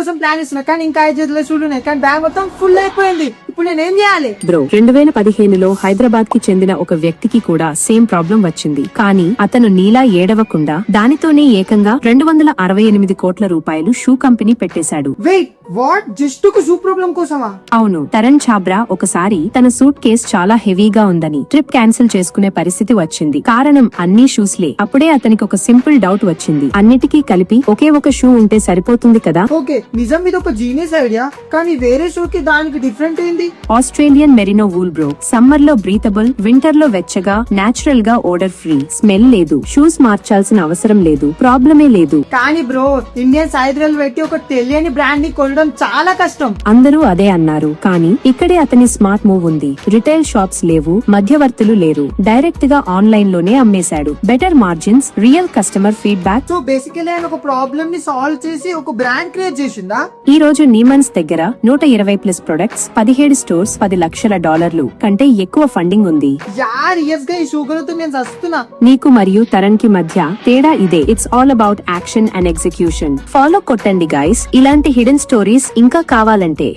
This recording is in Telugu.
కోసం ప్లాన్ ఇస్తున్నా, కానీ ఇంకా 5 చేతుల షూలు ఉన్నాయి, కానీ బ్యాగ్ మొత్తం ఫుల్ అయిపోయింది. ఇప్పుడు నేను ఏం చేయాలి? బ్రో 2015లో హైదరాబాద్ కి చెందిన ఒక వ్యక్తికి కూడా సేమ్ ప్రాబ్లం వచ్చింది. కానీ అతను నీలా ఏడవకుండా దానితోనే ఏకంగా 268 కోట్ల రూపాయలు షూ కంపెనీ పెట్టేశాడు. Wait, what? జస్ట్ ఒక షూ ప్రాబ్లం కోసమా? అవును, తరణ్ ఛాబ్రా ఒకసారి తన సూట్ కేస్ చాలా హెవీగా ఉందని ట్రిప్ క్యాన్సిల్ చేసుకునే పరిస్థితి వచ్చింది. కారణం అన్ని షూస్లే. అప్పుడే అతనికి ఒక సింపుల్ డౌట్ వచ్చింది, అన్నిటికీ కలిపి ఒకే ఒక షూ ఉంటే సరిపోతుంది కదా. ఓకే, నిజం ఇది ఒక జీనియస్ ఐడియా, కానీ వేరే షూ కి దానికి డిఫరెంట్ ఏంది? Australian Marino wool bro. Summer లో బ్రీతబుల్, వింటర్ లో వెచ్చగా, నేచురల్ గా, ఓడర్ ఫ్రీ, స్మెల్ లేదు, షూస్ మార్చాల్సిన అవసరం లేదు, ప్రాబ్లమే లేదు. కానీ బ్రో, ఇండియన్ సైద్రల్ పెట్టి ఒక తెలియని బ్రాండ్ ని కొనడం చాలా కష్టం. అందరూ అదే అన్నారు, కానీ ఇక్కడే అతని స్మార్ట్ మూవ్ ఉంది. రిటైల్ షాప్స్ లేవు, మధ్యవర్తులు లేరు, డైరెక్ట్ గా ఆన్లైన్ లోనే అమ్మేశాడు. Better margins, real customer feedback. So basically ఆయన ఒక ప్రాబ్లమ్ ని సాల్వ్ చేసి ఒక బ్రాండ్ క్రియేట్ చేసిందా? ఈ రోజు నీమన్స్ దగ్గర 120+ ప్రొడక్ట్స్, 17 స్టోర్స్, $10 లక్షల కంటే ఎక్కువ ఫండింగ్ ఉంది. యార్, ఎస్ గా ఈ షూ గురించి నేను వస్తున్నా. నీకు మరియు తరణ్ కి మధ్య తేడా ఇదే. It's all about action and execution. Follow కొట్టండి గైస్. ఇలాంటి హిడెన్ స్టోరీస్ ఇంకా కావాలంటే.